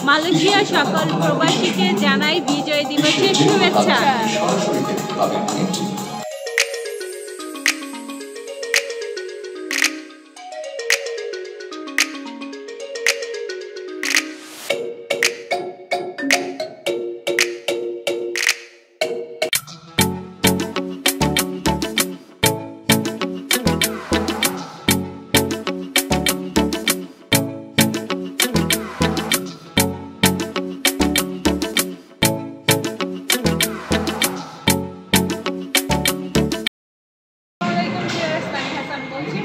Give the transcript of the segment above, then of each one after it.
Malaysia সকল প্রবাসীকে জানাই বিজয় দিবসের শুভেচ্ছা।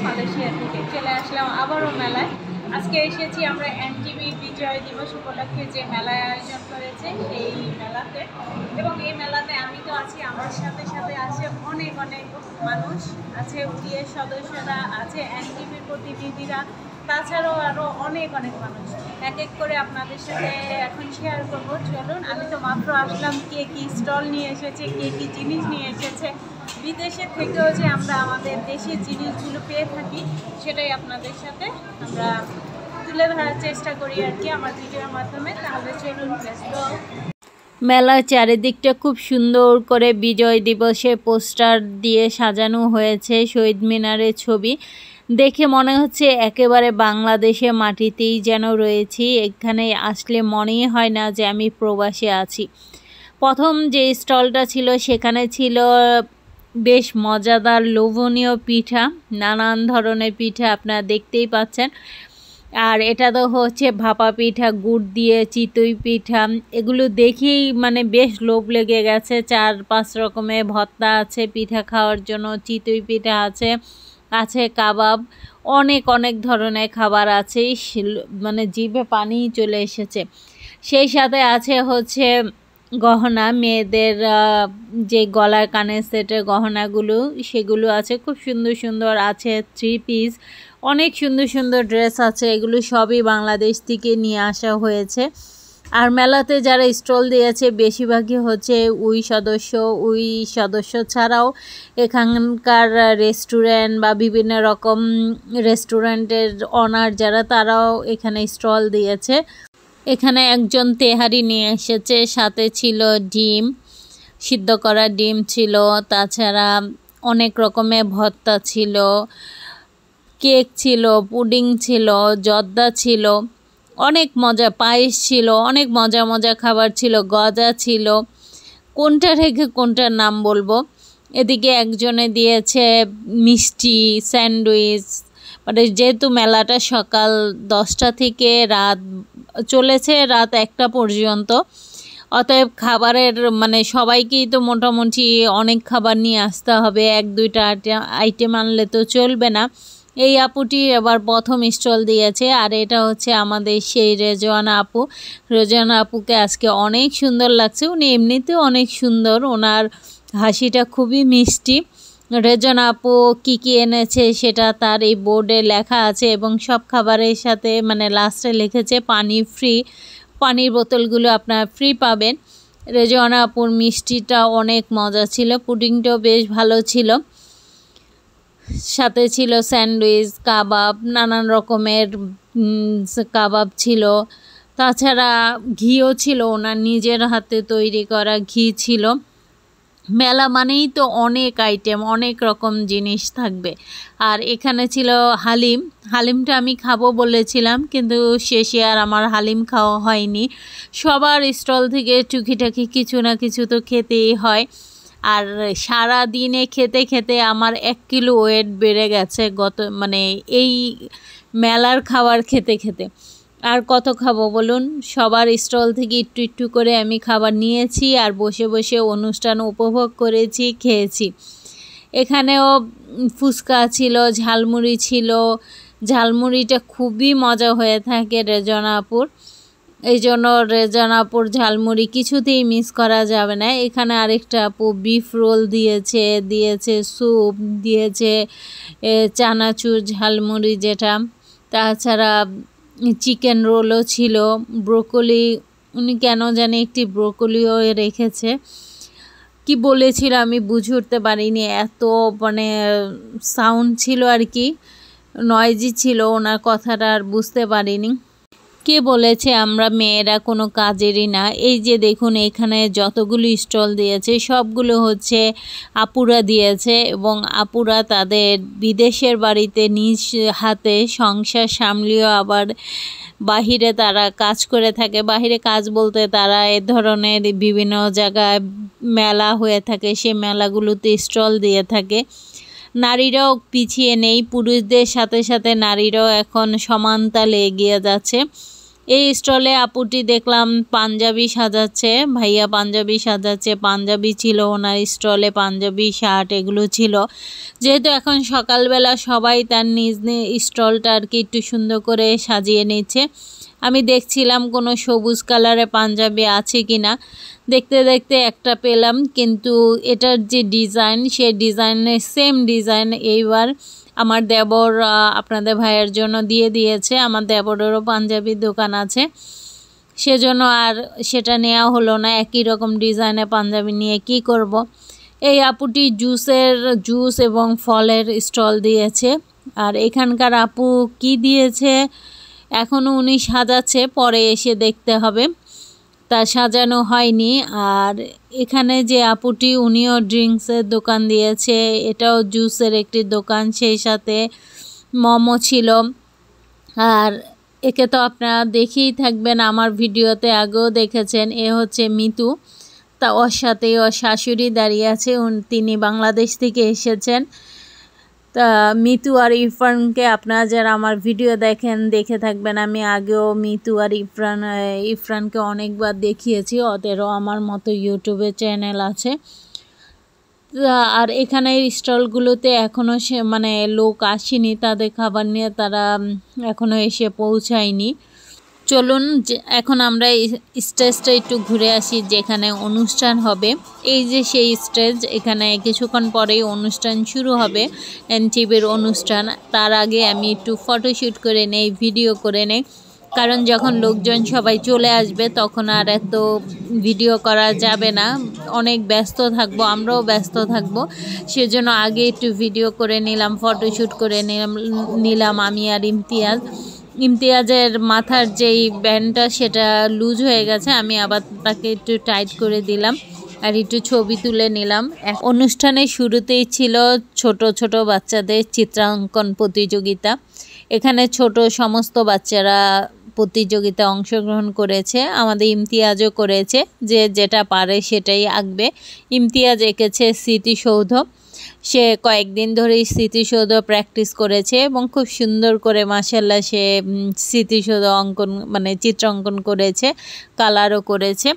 মালয়েশিয়া থেকে চলে আসলাম আবারও মেলায়। আজকে এসেছি আমরা এনটিভি বিজয় দিবস উপলক্ষে যে মেলায় আয়োজন করেছে সেই মেলাতে, এবং এই মেলাতে আমি তো আছি, আমার সাথে সাথে আছে অনেক অনেক মানুষ আছে, উড়িয়ার সদস্যরা আছে, এনটিভির প্রতিনিধিরা, তাছাড়াও আরও অনেক অনেক মানুষ। এক এক করে আপনাদের সাথে এখন শেয়ার করবো। চলুন, আমি তো মাত্র আসলাম, কে কী স্টল নিয়ে এসেছে, কে কী জিনিস নিয়ে এসেছে, বিদেশের থেকেও যে আমরা আমাদের দেশের জিনিসগুলো পেয়ে থাকি সেটাই আপনাদের সাথে আমরা তুলে ধরার চেষ্টা করি আর কি আমার ভিডিওর মাধ্যমে। তাহলে চলুন, মেলার চারিদিকটা খুব সুন্দর করে বিজয় দিবসে পোস্টার দিয়ে সাজানো হয়েছে, শহীদ মিনারের ছবি দেখে মনে হচ্ছে একেবারে বাংলাদেশে মাটিতেই যেন রয়েছি। এখানে আসলে মনেই হয় না যে আমি প্রবাসে আছি। প্রথম যে স্টলটা ছিল সেখানে ছিল বেশ মজাদার লোভনীয় পিঠা, নানান ধরনের পিঠা আপনারা দেখতেই পাচ্ছেন। আর এটা তো হচ্ছে ভাপা পিঠা, গুড় দিয়ে চিতই পিঠা, এগুলো দেখেই মানে বেশ লোভ লেগে গেছে। 4-5 রকমের ভর্তা আছে পিঠা খাওয়ার জন্য, চিতই পিঠা আছে, আছে কাবাব, অনেক অনেক ধরনের খাবার আছে, মানে জিভে পানি চলে এসেছে। সেই সাথে আছে হচ্ছে গহনা, মেয়েদের যে গলার কানের সেটের গহনাগুলো সেগুলো আছে, খুব সুন্দর সুন্দর আছে। 3 পিস, অনেক সুন্দর সুন্দর ড্রেস আছে, এগুলো সবই বাংলাদেশ থেকে নিয়ে আসা হয়েছে। আর মেলাতে যারা স্টল দিয়েছে বেশিরভাগই হচ্ছে ওই সদস্য ছাড়াও এখানকার রেস্টুরেন্ট বা বিভিন্ন রকম রেস্টুরেন্টের অনার যারা, তারাও এখানে স্টল দিয়েছে। এখানে একজন তেহারি নিয়ে এসেছে, সাথে ছিল ডিম, সিদ্ধ করা ডিম ছিল, তাছাড়া অনেক রকমের ভর্তা ছিল, কেক ছিল, পুডিং ছিল, জর্দা ছিল, অনেক মজা, পায়েস ছিল, অনেক মজা মজা খাবার ছিল, গজা ছিল, কোনটা রেখে কোনটার নাম বলবো। এদিকে একজনে দিয়েছে মিষ্টি, স্যান্ডউইচ। মানে যেহেতু মেলাটা সকাল 10টা থেকে রাত চলেছে রাত 1টা পর্যন্ত, অতএব খাবারের মানে সবাইকেই তো মোটামুটি অনেক খাবার নিয়ে আসতে হবে, 1-2টা আইটেম আনলে তো চলবে না। এই আপুটি এবার প্রথম স্টল দিয়েছে, আর এটা হচ্ছে আমাদের সেই রেজওয়ানা আপু। রেজওয়ানা আপুকে আজকে অনেক সুন্দর লাগছে, উনি এমনিতেও অনেক সুন্দর, ওনার হাসিটা খুবই মিষ্টি। রেজওয়ানা আপু কী কী এনেছে সেটা তার এই বোর্ডে লেখা আছে, এবং সব খাবারের সাথে মানে লাস্টে লিখেছে পানি ফ্রি, পানির বোতলগুলো আপনারা ফ্রি পাবেন। রেজওয়ানা আপুর মিষ্টিটা অনেক মজা ছিল, পুডিংটাও বেশ ভালো ছিল, সাথে ছিল স্যান্ডউইচ, কাবাব, নানান রকমের কাবাব ছিল, তাছাড়া ঘিও ছিল, ওনার নিজের হাতে তৈরি করা ঘি ছিল। মেলা মানেই তো অনেক আইটেম, অনেক রকম জিনিস থাকবে। আর এখানে ছিল হালিম, হালিমটা আমি খাবো বলেছিলাম কিন্তু শেষে আর আমার হালিম খাওয়া হয়নি। সবার স্টল থেকে টুকিটাকি কিছু না কিছু তো খেতেই হয়, আর সারা দিনে খেতে খেতে আমার 1 কিলো ওয়েট বেড়ে গেছে মানে এই মেলার খাবার খেতে খেতে। আর কত খাবো বলুন, সবার স্টল থেকে একটু একটু করে আমি খাবার নিয়েছি, আর বসে বসে অনুষ্ঠান উপভোগ করেছি, খেয়েছি। এখানেও ফুচকা ছিল, ঝালমুড়ি ছিল, ঝালমুড়িটা খুবই মজা হয়ে থাকে রেজওয়ানা আপুর, এই জন্য রেজওয়ানা আপুর ঝালমুড়ি কিছুতেই মিস করা যাবে না। এখানে আরেকটা আপু বিফ রোল দিয়েছে স্যুপ দিয়েছে, চানাচুর ঝালমুড়ি যেটা, তাছাড়া চিকেন রোলও ছিল, ব্রোকলি, উনি কেন জানি একটি ব্রোকলিও রেখেছে। কি বলেছিল আমি বুঝে উঠতে পারিনি, এত মানে সাউন্ড ছিল আর কি, নয়েজি ছিল ওনার কথাটা, আর বুঝতে পারিনি। কে বলেছে আমরা মেয়েরা কোনো কাজেরই না? এই যে দেখুন এখানে যতগুলো স্টল দিয়েছে সবগুলো হচ্ছে আপুরা দিয়েছে, এবং আপুরা তাদের বিদেশের বাড়িতে নিজ হাতে সংসার সামলিয়েও আবার বাহিরে তারা কাজ করে থাকে। বাহিরে কাজ বলতে তারা এ ধরনের বিভিন্ন জায়গায় মেলা হয়ে থাকে, সেই মেলাগুলোতে স্টল দিয়ে থাকে। নারীরাও পিছিয়ে নেই, পুরুষদের সাথে সাথে নারীরাও এখন সমান তালে এগিয়ে যাচ্ছে। এই স্টলে আপুটি দেখলাম পাঞ্জাবি সাজাচ্ছে, ভাইয়া পাঞ্জাবি সাজাচ্ছে, পাঞ্জাবি ছিল ওনার স্টলে, পাঞ্জাবি শার্ট এগুলো ছিল। যেহেতু এখন সকালবেলা সবাই তার নিজ স্টলটা আর কি একটু সুন্দর করে সাজিয়ে নিচ্ছে। আমি দেখছিলাম কোনো সবুজ কালারের পাঞ্জাবি আছে কিনা, দেখতে দেখতে একটা পেলাম, কিন্তু এটার যে ডিজাইন সেই ডিজাইনের সেম ডিজাইন এইবার আমার দেবর আপনাদের ভাইয়ের জন্য দিয়ে দিয়েছে। আমার দেবরেরও পাঞ্জাবির দোকান আছে, সেজন্য আর সেটা নেওয়া হলো না। একই রকম ডিজাইনের পাঞ্জাবি নিয়ে কি করব। এই আপুটি জুস এবং ফলের স্টল দিয়েছে। আর এখানকার আপু কি দিয়েছে এখনও উনি সাজাচ্ছে, পরে এসে দেখতে হবে, তা সাজানো হয়নি। আর এখানে যে আপুটি উনিও ড্রিঙ্কসের দোকান দিয়েছে, এটাও জুসের একটি দোকান, সেই সাথে মোমো ছিল। আর একে তো আপনারা দেখেই থাকবেন, আমার ভিডিওতে আগেও দেখেছেন। এ হচ্ছে মিতু, তা ওর সাথে ওর শাশুড়ি দাঁড়িয়ে আছে, তিনি বাংলাদেশ থেকে এসেছেন। তা মিতু আর ইরফানকে আপনারা যারা আমার ভিডিও দেখে থাকবেন, আমি আগেও মিতু আর ইরফানকে অনেকবার দেখিয়েছি, ওদেরও আমার মতো ইউটিউবে চ্যানেল আছে। আর এখানে স্টলগুলোতে এখনও মানে লোক আসেনি, তাদের খাবার নিয়ে তারা এখনও এসে পৌঁছায়নি। চলুন এখন আমরা স্টেজটা একটু ঘুরে আসি যেখানে অনুষ্ঠান হবে। এই যে সেই স্টেজ, এখানে কিছুক্ষণ পরেই অনুষ্ঠান শুরু হবে, এনটিভির অনুষ্ঠান। তার আগে আমি একটু ফটোশ্যুট করে নেই, ভিডিও করে নেই, কারণ যখন লোকজন সবাই চলে আসবে তখন আর এত ভিডিও করা যাবে না, অনেক ব্যস্ত থাকবো, আমরাও ব্যস্ত থাকবো। সেজন্য আগে একটু ভিডিও করে নিলাম, ফটোশ্যুট করে নিলাম আমি আর ইমতিয়াজের মাথার যেই ব্যান্ডটা সেটা লুজ হয়ে গেছে, আমি আবার তাকে একটু টাইট করে দিলাম আর একটু ছবি তুলে নিলাম। অনুষ্ঠানের শুরুতেই ছিল ছোট ছোট বাচ্চাদের চিত্রাঙ্কন প্রতিযোগিতা। এখানে ছোট সমস্ত বাচ্চারা প্রতিযোগিতা অংশগ্রহণ করেছে, আমাদের ইমতিয়াজও করেছে, যে যেটা পারে সেটাই আঁকবে। ইমতিয়াজ এঁকেছে স্মৃতিসৌধ, সে কয়েকদিন ধরেই স্মৃতিসৌধ প্র্যাকটিস করেছে এবং খুব সুন্দর করে মাশাআল্লাহ সে স্মৃতিসৌধ মানে চিত্র অঙ্কন করেছে, কালারও করেছে।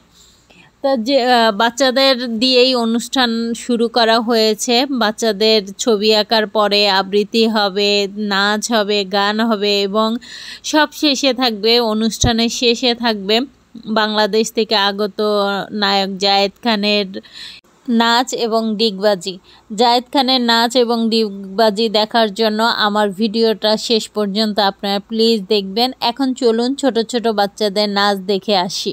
তা যে বাচ্চাদের দিয়েই অনুষ্ঠান শুরু করা হয়েছে। বাচ্চাদের ছবি আঁকার পরে আবৃত্তি হবে, নাচ হবে, গান হবে এবং সব শেষে থাকবে, অনুষ্ঠানের শেষে থাকবে বাংলাদেশ থেকে আগত নায়ক জায়েদ খানের নাচ এবং ডিগবাজি। জায়েদ খানের নাচ এবং ডিগবাজি দেখার জন্য আমার ভিডিওটা শেষ পর্যন্ত আপনারা প্লিজ দেখবেন। এখন চলুন ছোট ছোট বাচ্চাদের নাচ দেখে আসি।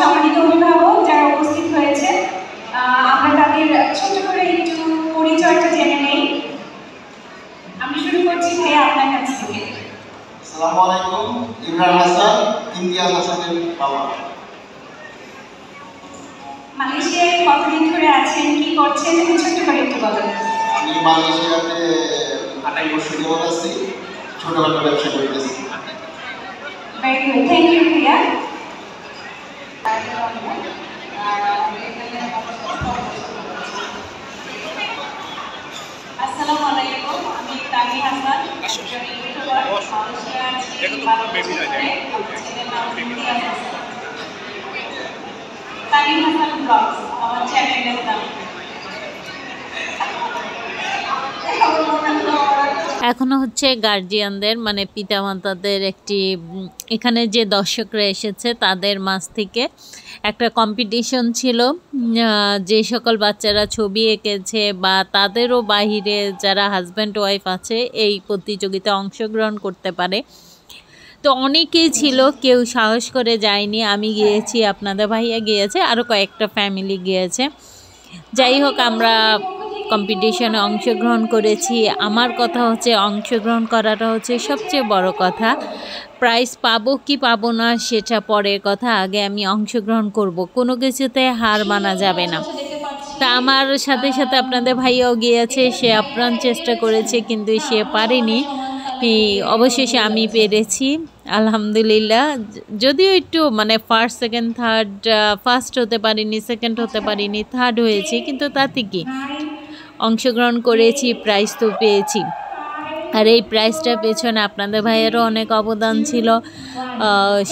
সম্মানিত অভিভাবক যারা উপস্থিত হয়েছে, আমরা তাদের ছোট করে একটু পরিচয়টা জেনে নেই। আমি শুরু করছি ভাইয়া আপনার কাছ থেকে। আসসালামু আলাইকুম, ইমরান হাসান, ইমতিয়াজ হাসানের বাবা। মালয়েশিয়ায় কতদিন ধরে আছেন, কি করছেন, ছোট্ট করে একটু বলেন। আমি মালয়েশিয়াতে 28 বছর যাবত আছি, ছোটখাটো ব্যবসা করতেছি। ভেরি গুড, থ্যাংক ইউ ভাইয়া। আসসালামু আলাইকুম, আমি তানি হাসান, একজন ইউটিউবার, মালয়েশিয়ায় আছি। তানি হাসান ব্লগস আমার চ্যানেলের নাম। এখনো হচ্ছে গার্জিয়ানদের মানে পিতামাতাদের একটি, এখানে যে দর্শকরা এসেছে তাদের মাঝ থেকে একটা কম্পিটিশন ছিল, যে সকল বাচ্চারা ছবি এঁকেছে বা তাদেরও বাহিরে যারা হাজব্যান্ড ওয়াইফ আছে এই প্রতিযোগিতায় অংশগ্রহণ করতে পারে। তো অনেকেই ছিল, কেউ সাহস করে যায়নি, আমি গিয়েছি, আপনাদের ভাইয়া গিয়েছে, আরও কয়েকটা ফ্যামিলি গিয়েছে। যাই হোক, আমরা কম্পিটিশনে অংশগ্রহণ করেছি। আমার কথা হচ্ছে অংশগ্রহণ করাটা হচ্ছে সবচেয়ে বড় কথা। প্রাইজ পাবো কি পাবো না সেটা পরের কথা, আগে আমি অংশগ্রহণ করব, কোনো কিছুতে হার মানা যাবে না। তা আমার সাথে সাথে আপনাদের ভাইয়াও গিয়েছে, সে আপ্রাণ চেষ্টা করেছে কিন্তু সে পারেনি। অবশেষে আমি পেরেছি আলহামদুলিল্লাহ। যদিও একটু মানে ফার্স্ট সেকেন্ড থার্ড, ফার্স্ট হতে পারিনি, সেকেন্ড হতে পারিনি, থার্ড হয়েছি, কিন্তু তাতে কি, অংশগ্রহণ করেছি, প্রাইজ তো পেয়েছি। আর এই প্রাইজটার পেছনে আপনাদের ভাইয়েরও অনেক অবদান ছিল।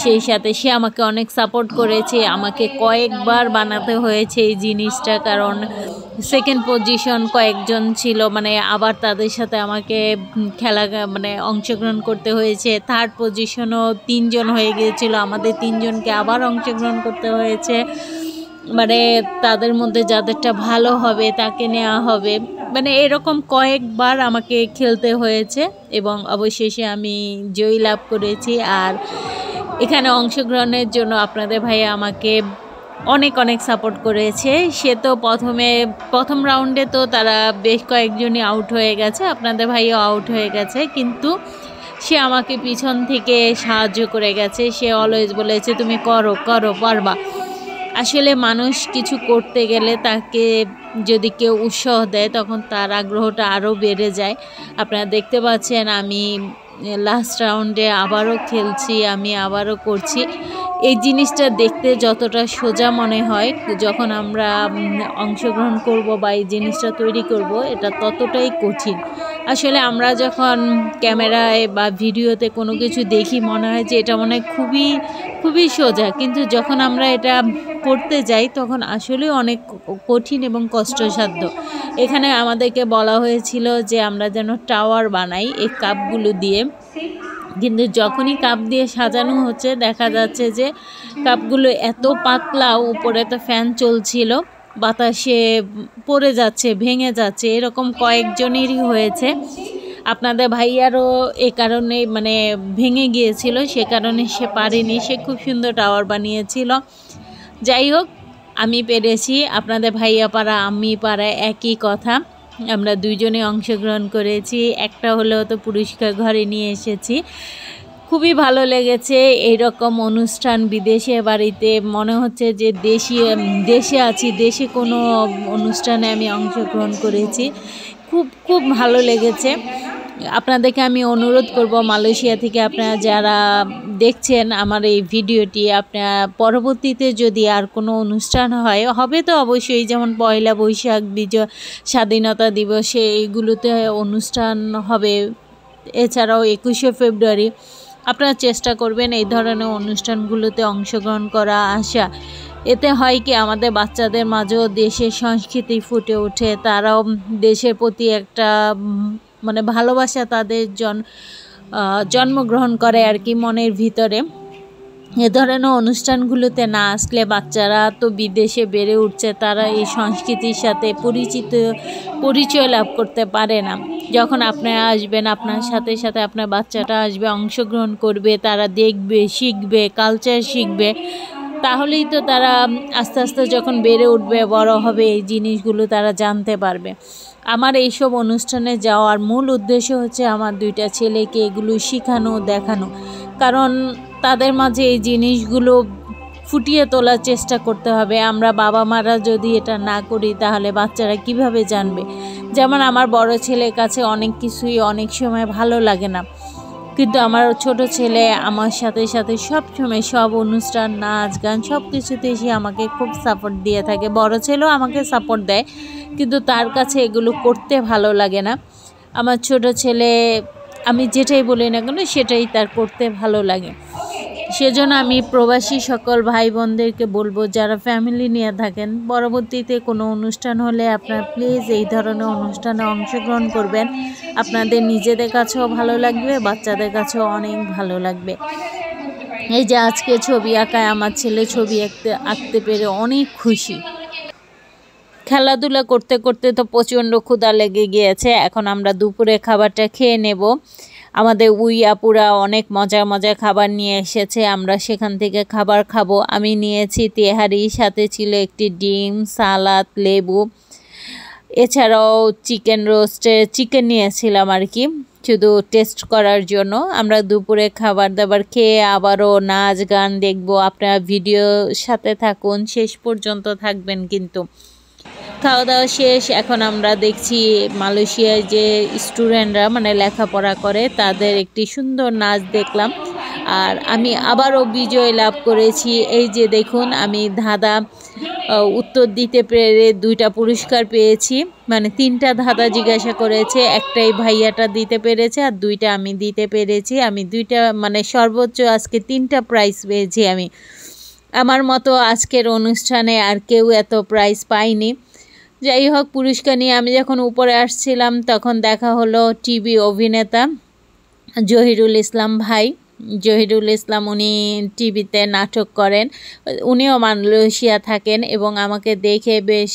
সেই সাথে সে আমাকে অনেক সাপোর্ট করেছে, আমাকে কয়েকবার বানাতে হয়েছে এই জিনিসটা, কারণ সেকেন্ড পজিশন কয়েকজন ছিল, মানে আবার তাদের সাথে আমাকে খেলা মানে অংশগ্রহণ করতে হয়েছে। থার্ড পজিশনও 3 জন হয়ে গিয়েছিল, আমাদের 3 জনকে আবার অংশগ্রহণ করতে হয়েছে, মানে তাদের মধ্যে যাদেরটা ভালো হবে তাকে নেওয়া হবে, মানে এরকম কয়েকবার আমাকে খেলতে হয়েছে এবং অবশেষে আমি জয়ী লাভ করেছি। আর এখানে অংশগ্রহণের জন্য আপনাদের ভাইয়া আমাকে অনেক অনেক সাপোর্ট করেছে। সে তো প্রথম রাউন্ডে তো তারা বেশ কয়েকজনই আউট হয়ে গেছে, আপনাদের ভাইও আউট হয়ে গেছে, কিন্তু সে আমাকে পিছন থেকে সাহায্য করে গেছে। সে অলওয়েজ বলেছে তুমি করো করো পারবা। আসলে মানুষ কিছু করতে গেলে তাকে যদি কেউ উৎসাহ দেয় তখন তার আগ্রহটা আরও বেড়ে যায়। আপনারা দেখতে পাচ্ছেন আমি লাস্ট রাউন্ডে আবারও খেলছি, আমি আবারও করছি। এই জিনিসটা দেখতে যতটা সোজা মনে হয়, যখন আমরা অংশগ্রহণ করব বা এই জিনিসটা তৈরি করব, এটা ততটাই কঠিন। আসলে আমরা যখন ক্যামেরায় বা ভিডিওতে কোনো কিছু দেখি মনে হয় যে এটা মনে হয় খুবই খুবই সোজা, কিন্তু যখন আমরা এটা করতে যাই তখন আসলে অনেক কঠিন এবং কষ্টসাধ্য। এখানে আমাদেরকে বলা হয়েছিল যে আমরা যেন টাওয়ার বানাই এই কাপগুলো দিয়ে, কিন্তু যখনই কাপ দিয়ে সাজানো হচ্ছে দেখা যাচ্ছে যে কাপগুলো এত পাতলা, উপরে তো ফ্যান চলছিল, বাতাসে পড়ে যাচ্ছে, ভেঙে যাচ্ছে, এরকম কয়েকজনেরই হয়েছে। আপনাদের ভাইয়ারও এ কারণে মানে ভেঙে গিয়েছিল, সে কারণে সে পারেনি। সে খুব সুন্দর টাওয়ার বানিয়েছিল। যাই হোক, আমি পেরেছি। আপনাদের ভাইয়া পারা আমি পারা একই কথা, আমরা দুইজনে অংশগ্রহণ করেছি। একটা হলেও তো পুরস্কার ঘরে নিয়ে এসেছি। খুবই ভালো লেগেছে এইরকম অনুষ্ঠান। বিদেশে বাড়িতে মনে হচ্ছে যে দেশে আছি, দেশে কোনো অনুষ্ঠানে আমি অংশগ্রহণ করেছি। খুব খুব ভালো লেগেছে। আপনাদেরকে আমি অনুরোধ করব, মালয়েশিয়া থেকে আপনারা যারা দেখছেন আমার এই ভিডিওটি, আপনারা পরবর্তীতে যদি আর কোনো অনুষ্ঠান হবে তো অবশ্যই, যেমন পয়লা বৈশাখ, স্বাধীনতা দিবসে এইগুলোতে অনুষ্ঠান হবে, এছাড়াও 21শে ফেব্রুয়ারি, আপনারা চেষ্টা করবেন এই ধরনের অনুষ্ঠানগুলোতে অংশগ্রহণ করা, আসা। এতে হয় কি, আমাদের বাচ্চাদের মাঝেও দেশের সংস্কৃতি ফুটে ওঠে, তারাও দেশের প্রতি একটা মানে ভালোবাসা তাদের জন্মগ্রহণ করে আর কি মনের ভিতরে। এ ধরনের অনুষ্ঠানগুলোতে না আসলে বাচ্চারা তো বিদেশে বেড়ে উঠছে, তারা এই সংস্কৃতির সাথে পরিচয় লাভ করতে পারে না। যখন আপনারা আসবেন, আপনার সাথে সাথে আপনার বাচ্চাটা আসবে, অংশগ্রহণ করবে, তারা দেখবে, শিখবে, কালচার শিখবে, তাহলেই তো তারা আস্তে আস্তে যখন বেড়ে উঠবে, বড় হবে, এই জিনিসগুলো তারা জানতে পারবে। আমার এইসব অনুষ্ঠানে যাওয়ার মূল উদ্দেশ্য হচ্ছে আমার 2টা ছেলেকে এগুলো শেখানো, দেখানো, কারণ তাদের মাঝে এই জিনিসগুলো ফুটিয়ে তোলার চেষ্টা করতে হবে। আমরা বাবা মারা যদি এটা না করি তাহলে বাচ্চারা কিভাবে জানবে? যেমন আমার বড় ছেলের কাছে অনেক কিছুই অনেক সময় ভালো লাগে না, কিন্তু আমার ছোট ছেলে আমার সাথে সাথে সব সময় সব অনুষ্ঠান, নাচ গান সব কিছুতে সে আমাকে খুব সাপোর্ট দিয়ে থাকে। বড় ছেলেও আমাকে সাপোর্ট দেয়, কিন্তু তার কাছে এগুলো করতে ভালো লাগে না। আমার ছোট ছেলে আমি যেটাই বলি না কেন সেটাই তার করতে ভালো লাগে। সেজন্য আমি প্রবাসী সকল ভাই বোনদেরকে বলবো, যারা ফ্যামিলি নিয়ে থাকেন, পরবর্তীতে কোনো অনুষ্ঠান হলে আপনারা প্লিজ এই ধরনের অনুষ্ঠানে অংশগ্রহণ করবেন। আপনাদের নিজেদের কাছেও ভালো লাগবে, বাচ্চাদের কাছেও অনেক ভালো লাগবে। এই যে আজকে ছবি আঁকায় আমার ছেলে ছবি আঁকতে পেরে অনেক খুশি। খেলাধুলা করতে করতে তো প্রচণ্ড ক্ষুধা লেগে গিয়েছে। এখন আমরা দুপুরে খাবারটা খেয়ে নেব। আমাদের আপুরা অনেক মজার মজার খাবার নিয়ে এসেছে, আমরা সেখান থেকে খাবার খাবো। আমি নিয়েছি তেহারি, সাথে ছিল একটি ডিম, সালাদ, লেবু। এছাড়াও চিকেন রোস্টে চিকেন নিয়েছিলাম আর কি, শুধু টেস্ট করার জন্য। আমরা দুপুরে খাবার দাবার খেয়ে আবারও নাচ গান দেখবো। আপনারা ভিডিওর সাথে থাকুন, শেষ পর্যন্ত থাকবেন কিন্তু। খাওয়া দাওয়া শেষ, এখন আমরা দেখছি মালয়েশিয়ায় যে স্টুডেন্টরা মানে লেখাপড়া করে তাদের একটি সুন্দর নাচ দেখলাম। আর আমি আবারও বিজয় লাভ করেছি। এই যে দেখুন, আমি ধাঁধা উত্তর দিতে পেরে 2টা পুরস্কার পেয়েছি। মানে 3টা ধাঁধা জিজ্ঞাসা করেছে, একটাই ভাইয়াটা দিতে পেরেছে আর 2টা আমি দিতে পেরেছি। আমি 2টা মানে সর্বোচ্চ আজকে 3টা প্রাইজ পেয়েছি আমি। আমার মতো আজকের অনুষ্ঠানে আর কেউ এত প্রাইজ পায়নি। যাই হোক, পুরস্কার নিয়ে আমি যখন উপরে আসছিলাম তখন দেখা হলো টিভি অভিনেতা জহিরুল ইসলাম ভাই। জহিরুল ইসলাম উনি টিভিতে নাটক করেন, উনিও মালয়েশিয়া থাকেন এবং আমাকে দেখে বেশ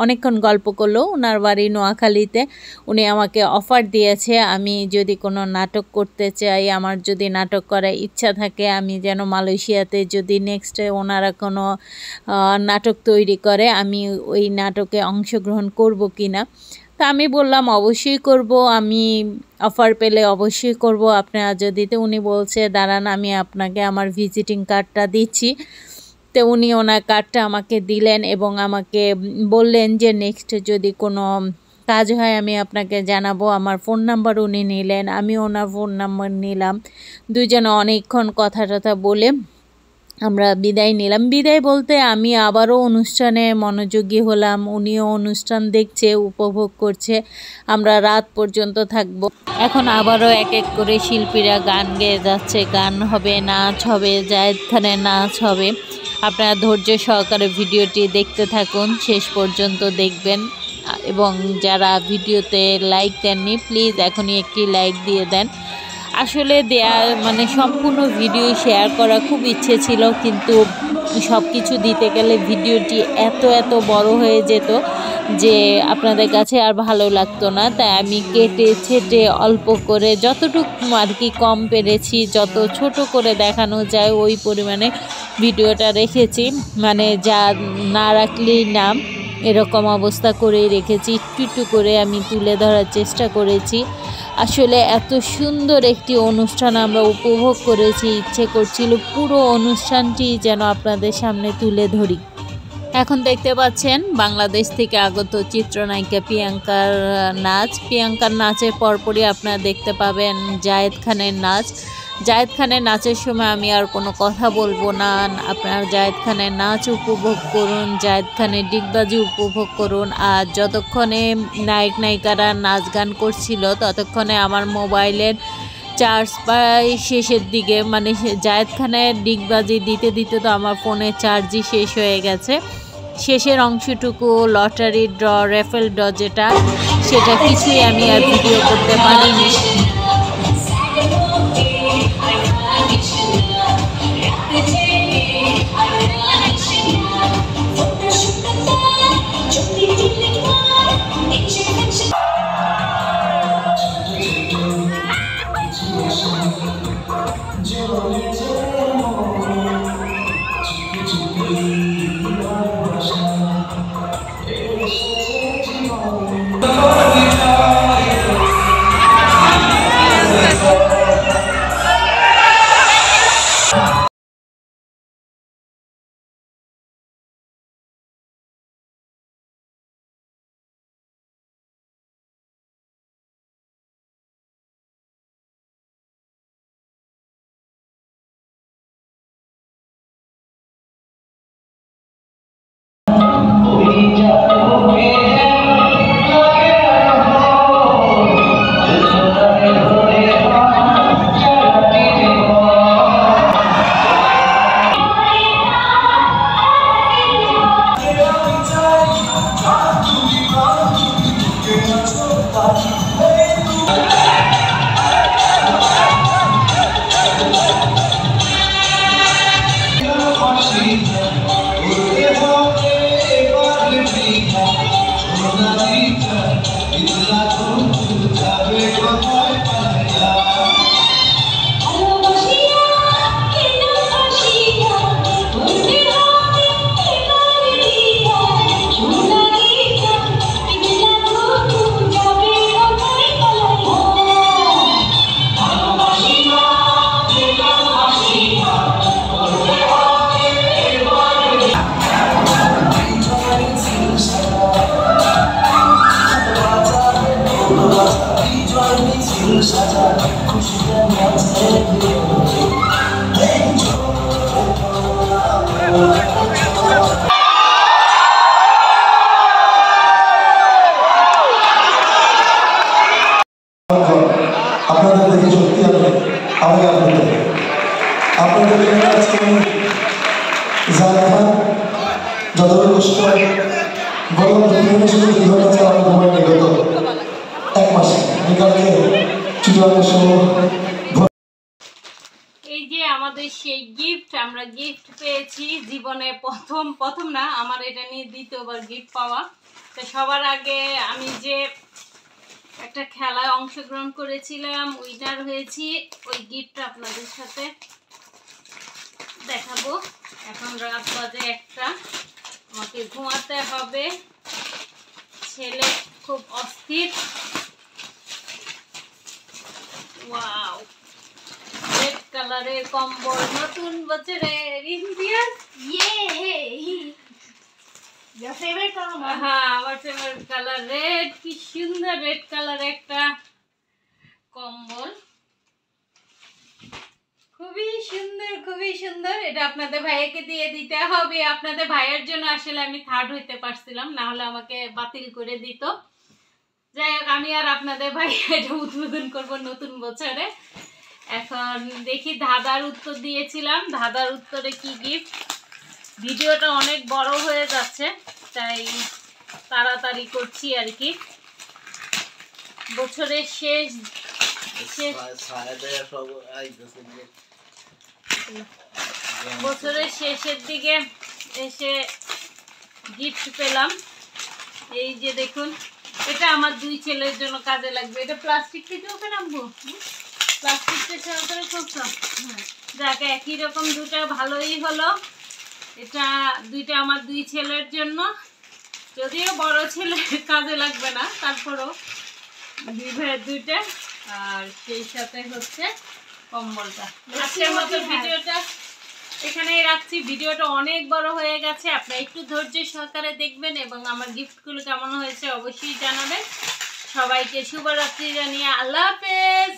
অনেকক্ষণ গল্প করলো। ওনার বাড়ি নোয়াখালীতে। উনি আমাকে অফার দিয়েছে আমি যদি কোনো নাটক করতে চাই, আমার যদি নাটক করার ইচ্ছা থাকে, আমি যেন মালয়েশিয়াতে যদি নেক্সটে ওনারা কোনো নাটক তৈরি করে আমি ওই নাটকে অংশগ্রহণ করব কি না। তা আমি বললাম অবশ্যই করব, আমি অফার পেলে অবশ্যই করব আপনারা যদি। তো উনি বলছে দাঁড়ান আমি আপনাকে আমার ভিজিটিং কার্ডটা দিচ্ছি। তো উনি ওনার কার্ডটা আমাকে দিলেন এবং আমাকে বললেন যে নেক্সট যদি কোনো কাজ হয় আমি আপনাকে জানাবো। আমার ফোন নাম্বার উনি নিলেন, আমি ওনার ফোন নাম্বার নিলাম। দুইজনে অনেকক্ষণ কথা টথা বলে আমরা বিদায় নিলাম। বিদায় বলতে আমি আবারও অনুষ্ঠানে মনোযোগী হলাম। উনিও অনুষ্ঠান দেখছে, উপভোগ করছে। আমরা রাত পর্যন্ত থাকব। এখন আবারও এক এক করে শিল্পীরা গান গেয়ে যাচ্ছে, গান হবে, নাচ হবে, জায়েদ খানের নাচ হবে। আপনারা ধৈর্য সহকারে ভিডিওটি দেখতে থাকুন, শেষ পর্যন্ত দেখবেন। এবং যারা ভিডিওতে লাইক দেননি প্লিজ এখনই একটি লাইক দিয়ে দেন। আসলে মানে সম্পূর্ণ ভিডিও শেয়ার করা খুব ইচ্ছে ছিল, কিন্তু সব কিছু দিতে গেলে ভিডিওটি এত বড় হয়ে যেত যে আপনাদের কাছে আর ভালো লাগতো না। তাই আমি কেটে ছেটে অল্প করে যতটুকু আর কি কম পেরেছি, যত ছোট করে দেখানো যায় ওই পরিমাণে ভিডিওটা রেখেছি। মানে যা না রাখলেই নাম এরকম অবস্থা করেই রেখেছি। একটু করে আমি তুলে ধরার চেষ্টা করেছি। আসলে এত সুন্দর একটি অনুষ্ঠান আমরা উপভোগ করেছি, ইচ্ছে করছিল পুরো অনুষ্ঠানটি যেন আপনাদের সামনে তুলে ধরি। এখন দেখতে পাচ্ছেন বাংলাদেশ থেকে আগত চিত্রনায়িকা প্রিয়াঙ্কার নাচ। প্রিয়াঙ্কার নাচের পরপরই আপনারা দেখতে পাবেন জায়েদ খানের নাচ। জায়েদ খানের নাচের সময় আমি আর কোনো কথা বলবো না, আপনারা জায়েদ খানের নাচ উপভোগ করুন, জায়েদ খানের ডিগবাজি উপভোগ করুন। আর যতক্ষণে নায়ক নায়িকারা নাচ গান করছিল ততক্ষণে আমার মোবাইলের চার্জ প্রায় শেষের দিকে, মানে জায়েদ খানের ডিগবাজি দিতে দিতে তো আমার ফোনের চার্জই শেষ হয়ে গেছে। শেষের অংশটুকু লটারি ড্র, রেফেল ড্র যেটা, সেটা কিছুই আমি আর ভিডিও করতে পারিনি। আপনাদের দেখে সত্যি আমাকে আপনাদের আজকে যতটা কষ্ট বললাম বিভিন্ন শুধু দীর্ঘ কাছে আমার ঘুমাই নিগত 1 মাস বিকালকে চুয়াল্লিশ। এই যে আমাদের সেই গিফট, আমরা গিফট পেয়েছি জীবনে প্রথম না, আমার এটা নিয়ে দ্বিতীয়বার গিফট পাওয়া। তো সবার আগে আমি যে একটা খেলায় অংশগ্রহণ করেছিলাম, উইনার হয়েছি, ওই গিফটটা আপনাদের সাথে দেখাবো। এখন রাত বাজে 1টা, আমাকে ঘুমাতে হবে, ছেলে খুব অস্থির। ওয়াও, রেড কালারের কম্বল, নতুন বছরের ইন্ডিয়ান। হ্যাঁ, আমার ফেভারিট কালার রেড। কি সুন্দর রেড কালার একটা কম্বল, খুবই সুন্দর, খুবই সুন্দর। এটা আপনাদের ভাইয়াকে দিয়ে দিতে হবে। আপনাদের ভাইয়ের জন্য আসলে আমি 3rd হইতে পারছিলাম, না হলে আমাকে বাতিল করে দিত। যাই হোক, আমি আর আপনাদের ভাই এটা উদ্বোধন করব নতুন বছরে। এখন দেখি ধাঁধার উত্তর দিয়েছিলাম, ধাঁধার উত্তরে কি গিফট। ভিডিওটা অনেক বড় হয়ে যাচ্ছে, তাই তাড়াতাড়ি করছি আর কি। বছরের বছরের শেষের দিকে এসে গিফট পেলাম। এই যে দেখুন, এটা আমার 2 ছেলের জন্য কাজে লাগবে। এটা প্লাস্টিক থেকে ওকে নামবো, প্লাস্টিকটা সরকারে করছো। যাকে একই রকম, দুটা ভালোই হলো। এটা 2টা আমার 2 ছেলের জন্য, যদিও বড় ছেলে কাজে লাগবে না, তারপরও 2 ভাইয়ের 2টা। আর সেই সাথে হচ্ছে কম্বলটা। আজকের মতো ভিডিওটা এখানেই রাখছি। ভিডিওটা অনেক বড় হয়ে গেছে, আপনারা একটু ধৈর্য সহকারে দেখবেন এবং আমার গিফটগুলো কেমন হয়েছে অবশ্যই জানাবেন। সবাইকে শুভরাত্রি জানিয়ে আল্লাহ হাফেজ।